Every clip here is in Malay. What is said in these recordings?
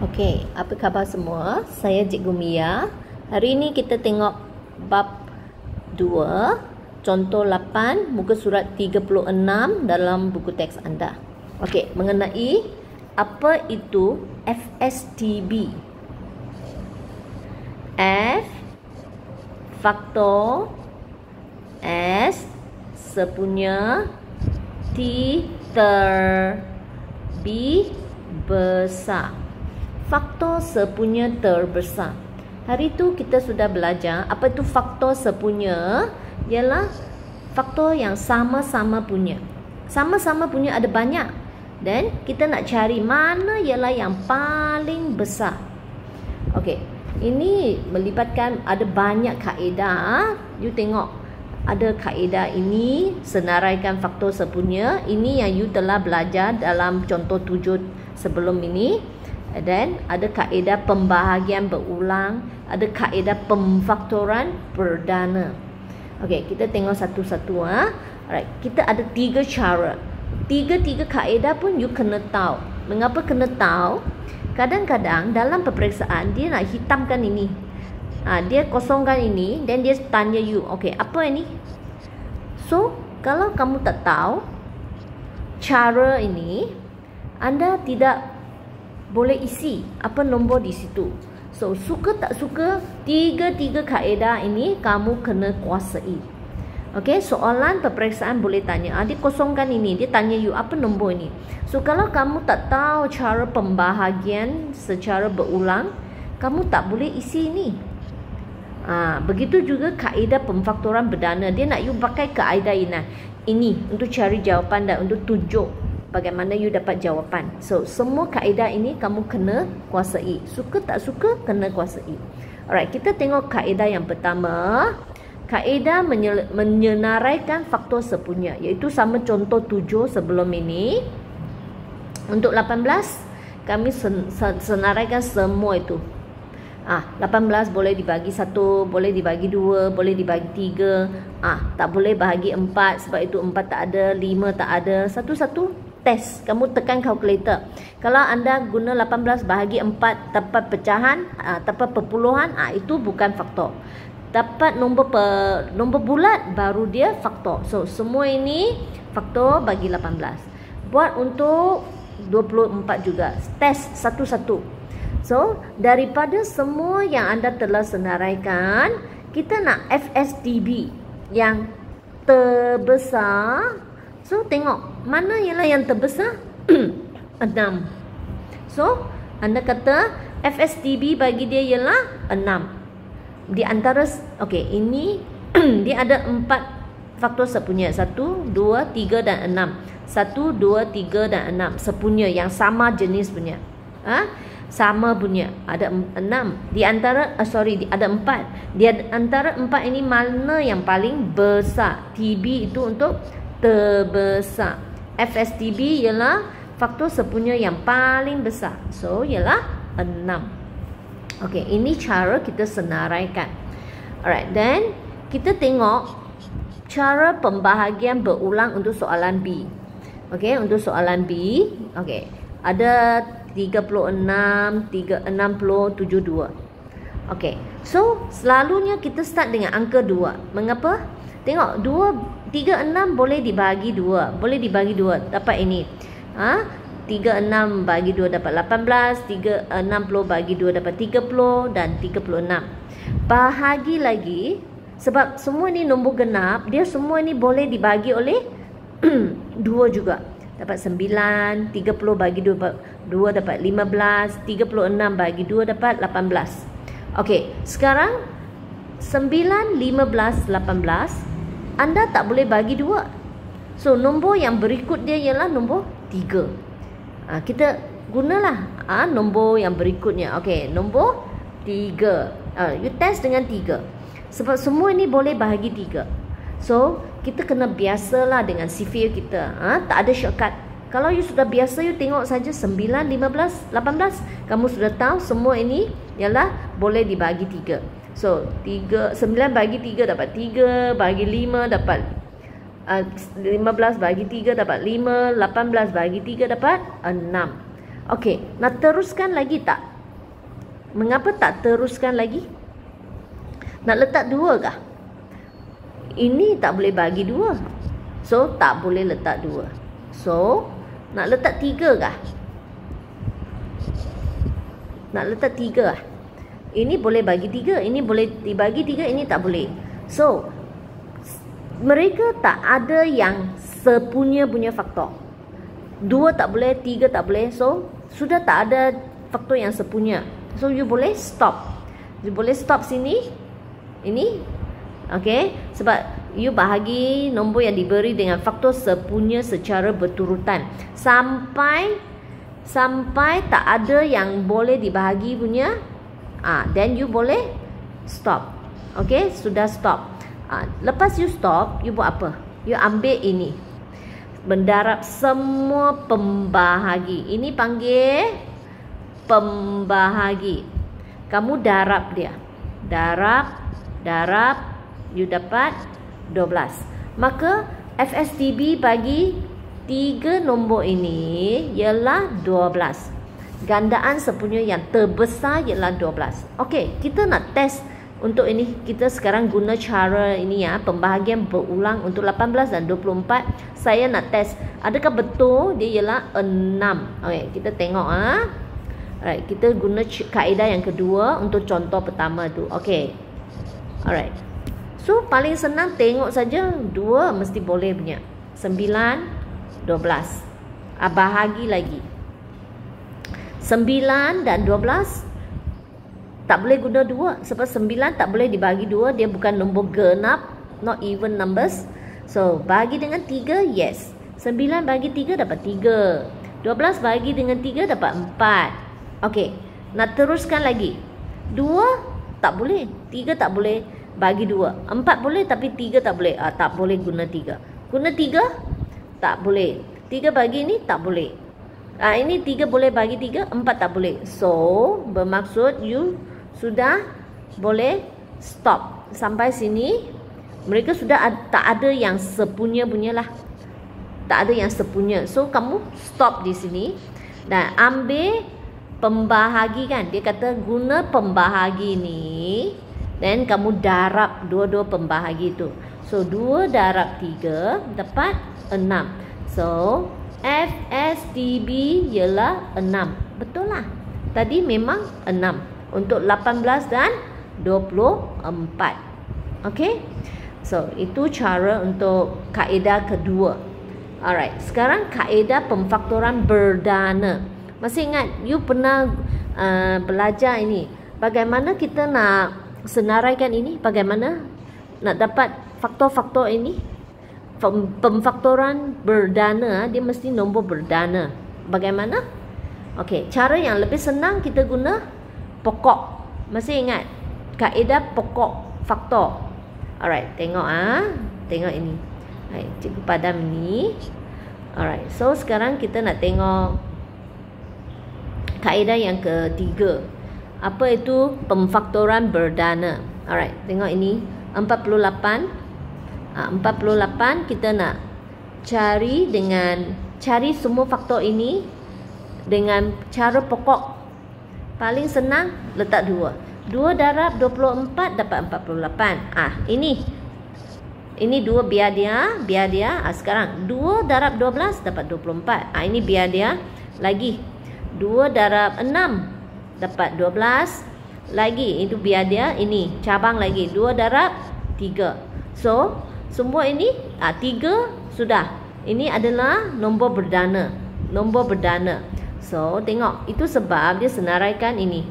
Okey, apa khabar semua? Saya Cikgu Mia. Hari ini kita tengok bab 2, contoh 8, muka surat 36 dalam buku teks anda. Okey, mengenai apa itu FSTB. F faktor, S sepunya, T ter, B besar. Faktor sepunya terbesar. Hari tu kita sudah belajar apa itu faktor sepunya. Ialah faktor yang sama-sama punya. Sama-sama punya ada banyak. Dan kita nak cari mana ialah yang paling besar. Okey, ini melibatkan ada banyak kaedah. You tengok, ada kaedah ini senaraikan faktor sepunya. Ini yang you telah belajar dalam contoh 7 sebelum ini. Dan ada kaedah pembahagian berulang, ada kaedah pemfaktoran perdana. Okey, kita tengok satu-satu. Alright, kita ada 3 cara. Tiga kaedah pun you kena tahu. Mengapa kena tahu? Kadang-kadang dalam peperiksaan dia nak hitamkan ini. Dia kosongkan ini dan dia tanya you, okey, apa ini? So, kalau kamu tak tahu cara ini, anda tidak boleh isi apa nombor di situ. So, suka tak suka, tiga kaedah ini kamu kena kuasai. Okey, soalan peperiksaan boleh tanya. Dia kosongkan ini, dia tanya you apa nombor ini. So, kalau kamu tak tahu cara pembahagian secara berulang, kamu tak boleh isi ini. Begitu juga kaedah pemfaktoran perdana. Dia nak you pakai kaedah ini untuk cari jawapan dan untuk tunjuk bagaimana you dapat jawapan. So, semua kaedah ini kamu kena kuasai. Suka tak suka, kena kuasai. Alright, kita tengok kaedah yang pertama. Kaedah menyenaraikan faktor sepunya, iaitu sama contoh 7 sebelum ini. Untuk 18, kami senaraikan semua itu. 18 boleh dibagi 1, boleh dibagi 2, boleh dibagi 3. Tak boleh bahagi 4 sebab itu 4 tak ada, 5 tak ada. Satu-satu test, kamu tekan kalkulator. Kalau anda guna 18 bahagi 4 dapat pecahan, dapat perpuluhan, itu bukan faktor. Dapat nombor bulat baru dia faktor. So, semua ini faktor bagi 18. Buat untuk 24 juga. Test satu-satu. So, daripada semua yang anda telah senaraikan, kita nak FSTB yang terbesar. So, tengok mana ialah yang terbesar? 6. So, anda kata FSTB bagi dia ialah 6. Di antara, okey, ini dia ada 4 faktor sepunya. 1, 2, 3 dan 6. 1, 2, 3 dan 6. Sepunya yang sama jenis punya. Sama punya. Ada 6. Di antara, ada 4. Di antara 4 ini mana yang paling besar? TB itu untuk terbesar. FSTB ialah faktor sepunya yang paling besar. So, ialah 6. Okey, ini cara kita senaraikan. Alright, then kita tengok cara pembahagian berulang untuk soalan B. Okey, untuk soalan B, okey, ada 36, 72. Okey, so selalunya kita start dengan angka 2. Mengapa? Tengok, 36 boleh dibagi 2. Boleh dibagi 2, dapat ini. 36 bagi 2 dapat 18, 60 bagi 2 dapat 30 dan 36. Bahagi lagi, sebab semua ni nombor genap, dia semua ni boleh dibagi oleh 2 juga. Dapat 9, 30 bagi 2 dapat 15, 36 bagi 2 dapat 18. Okey, sekarang 9, 15, 18 anda tak boleh bagi 2. So, nombor yang berikut dia ialah nombor 3. Kita gunalah nombor yang berikutnya. Okey, nombor 3. You test dengan 3. Sebab semua ini boleh bahagi 3. So, kita kena biasalah dengan sifir kita. Tak ada shortcut. Kalau you sudah biasa, you tengok saja 9, 15, 18. Kamu sudah tahu semua ini ialah boleh dibagi 3. So, 9 bagi 3 dapat 3, bagi 5 dapat 15 bagi 3 dapat 5, 18 bagi 3 dapat 6. Okey, nak teruskan lagi tak? Mengapa tak teruskan lagi? Nak letak 2 kah? Ini tak boleh bagi 2. So, tak boleh letak 2. So, nak letak 3 kah? Nak letak 3 kah? Ini boleh bagi 3. Ini boleh dibagi 3. Ini tak boleh. So, mereka tak ada yang sepunya faktor. 2 tak boleh, 3 tak boleh. So, sudah tak ada faktor yang sepunya. So, you boleh stop. You boleh stop sini. Ini. Okay. Sebab you bahagi nombor yang diberi dengan faktor sepunya secara berturutan. Sampai tak ada yang boleh dibahagi punya. Then you boleh stop. Okay. Sudah stop. Lepas you stop, you buat apa? You ambil ini. Mendarab semua pembahagi. Ini panggil pembahagi. Kamu darab dia. Darab. You dapat 12. Maka FSTB bagi 3 nombor ini ialah 12. Gandaan sepunya yang terbesar ialah 12. Okey, kita nak test untuk ini. Kita sekarang guna cara ini ya, pembahagian berulang untuk 18 dan 24. Saya nak test adakah betul dia ialah 6. Okey, kita tengok Alright, kita guna kaedah yang kedua untuk contoh pertama tu. Okey. Alright. So paling senang tengok saja 2 mesti boleh punya. 9, 12. Bahagi lagi. 9 dan 12 tak boleh guna 2 sebab 9 tak boleh dibagi 2, dia bukan nombor genap, not even numbers. So bagi dengan 3, yes. 9 bagi 3 dapat 3. 12 bagi dengan 3 dapat 4. Okey, nak teruskan lagi. 2 tak boleh, 3 tak boleh bagi 2. 4 boleh tapi 3 tak boleh. Tak boleh guna 3. Guna 3 tak boleh. 3 bagi ni tak boleh. Ini 3 boleh bagi 3, 4 tak boleh. So, bermaksud you sudah boleh stop. Sampai sini mereka sudah tak ada yang sepunya lah. Tak ada yang sepunya. So, kamu stop di sini dan ambil pembahagi kan. Dia kata guna pembahagi ni, dan kamu darab dua-dua pembahagi tu. So 2 darab 3 dapat 6. So FSTB ialah 6. Betul lah. Tadi memang 6 untuk 18 dan 24. Okey. So itu cara untuk kaedah kedua. Alright, sekarang kaedah pemfaktoran berdana. Masih ingat you pernah belajar ini, bagaimana kita nak senaraikan ini, bagaimana nak dapat faktor-faktor ini. Pemfaktoran berdana, dia mesti nombor berdana. Bagaimana? Okey, cara yang lebih senang kita guna pokok. Masih ingat kaedah pokok faktor. Alright, tengok tengok ini. Hai, Cikgu padam ni. Alright, so sekarang kita nak tengok kaedah yang ketiga. Apa itu pemfaktoran berdana? Alright, tengok ini 48. 48 kita nak cari semua faktor ini dengan cara pokok. Paling senang letak 2. 2 darab 24 dapat 48. Ini 2 biar dia. Sekarang 2 darab 12 dapat 24. Ini biar dia. Lagi 2 darab 6 dapat 12. Lagi itu biar dia. Ini cabang lagi 2 darab 3. So semua ini 3 sudah. Ini adalah nombor berdana. So tengok, itu sebab dia senaraikan ini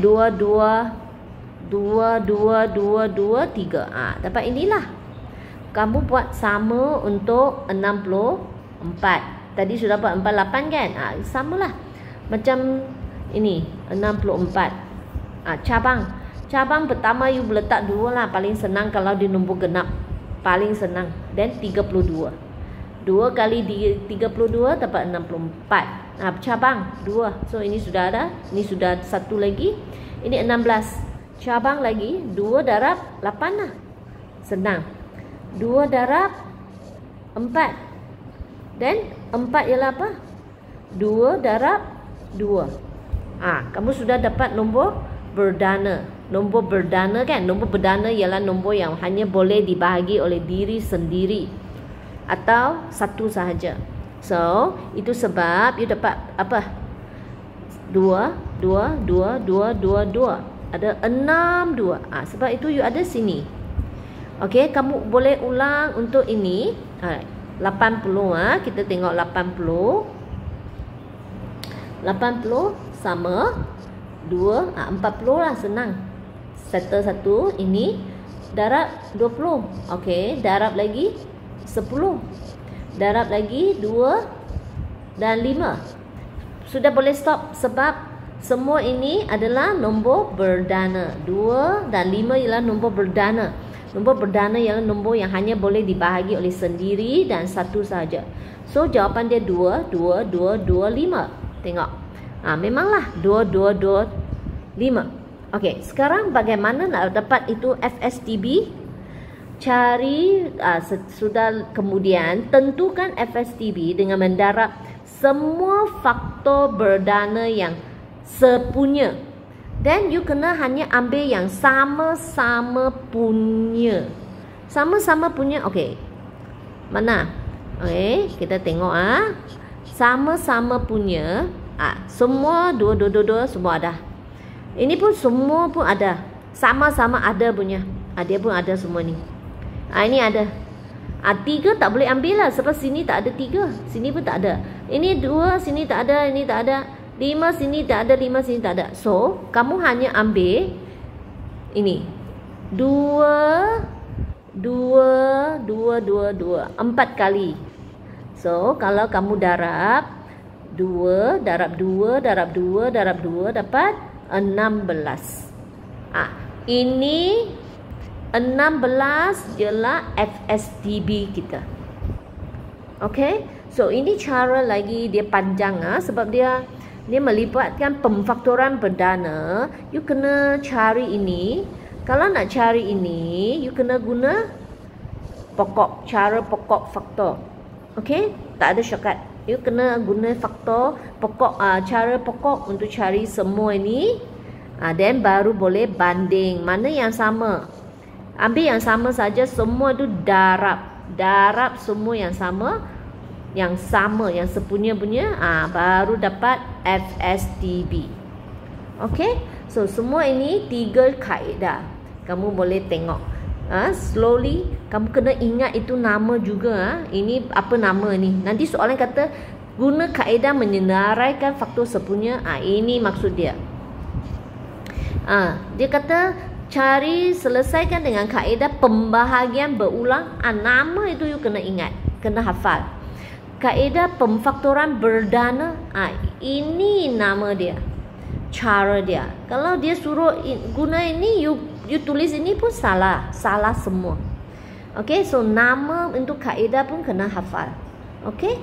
2 2 2 2 2 2 3. Dapat inilah. Kamu buat sama untuk 64. Tadi sudah buat 48 kan? Samalah. Macam ini 64. Cabang pertama you letak 2 lah. Paling senang kalau di nombor genap. Paling senang. Dan 32. 2 kali 32 dapat 64. Cabang 2. So ini sudah ada. Ini sudah satu lagi. Ini 16. Cabang lagi 2 darab 8 lah. Senang. 2 darab 4. Dan 4 ialah apa? 2 darab 2. Kamu sudah dapat nombor berdana. Nombor berdana kan? Nombor berdana ialah nombor yang hanya boleh dibahagi oleh diri sendiri atau satu sahaja. So, itu sebab you dapat apa? 2, 2, 2, 2, 2, 2. Ada 6, 2. Sebab itu you ada sini. Okey, kamu boleh ulang untuk ini. 80. Kita tengok 80. 80 sama 2. 40 lah, senang. Settle satu. Ini darab 20. Okey, darab lagi 10. Darab lagi 2 dan 5. Sudah boleh stop sebab semua ini adalah nombor berdana. 2 dan 5 ialah nombor berdana. Nombor berdana ialah nombor yang hanya boleh dibahagi oleh sendiri dan satu sahaja. So jawapan dia 2, 2, 2, 2, 5. Tengok. Memanglah 2, 2, 2, 5. Okey, sekarang bagaimana nak dapat itu FSTB? Cari sudah kemudian tentukan FSTB dengan mendarab semua faktor berdana yang sepunya. Then you kena hanya ambil yang sama-sama punya. Sama-sama punya. Okey. Mana? Okey, kita tengok sama-sama punya. Semua 2, 2, 2, 2 semua ada. Ini pun semua pun ada. Sama-sama ada punya. Dia pun ada semua ni. Ini ada. 3 tak boleh ambil lah sebab sini tak ada 3. Sini pun tak ada. Ini 2, sini tak ada, ini tak ada. 5 sini tak ada, 5 sini tak ada. So, kamu hanya ambil ini. 2, 2, 2, 2, 2. 4 kali. So, kalau kamu darab 2, darab 2, darab 2, darab 2 dapat 16. Ini 16 ialah FSTB kita. Okay, so ini cara lagi dia panjang sebab dia melibatkan pemfaktoran berdana. You kena cari ini. Kalau nak cari ini, you kena guna cara pokok faktor. Okay, tak ada shortcut. You kena guna faktor pokok, cara pokok untuk cari semua ini. Then baru boleh banding mana yang sama. Ambil yang sama saja, semua itu darab semua yang sama, yang sepunya-punya, baru dapat FSTB. Okay, so semua ini 3 kaedah. Kamu boleh tengok slowly. Kamu kena ingat itu nama juga. Ini apa nama ni? Nanti soalan kata guna kaedah menyenaraikan faktor sepunya. Ini maksud dia. Dia kata selesaikan dengan kaedah pembahagian berulang. Nama itu you kena ingat, kena hafal. Kaedah pemfaktoran berdana, ini nama dia, cara dia. Kalau dia suruh guna ini, you tulis ini pun salah semua. Okay, so nama untuk kaedah pun kena hafal. Okay.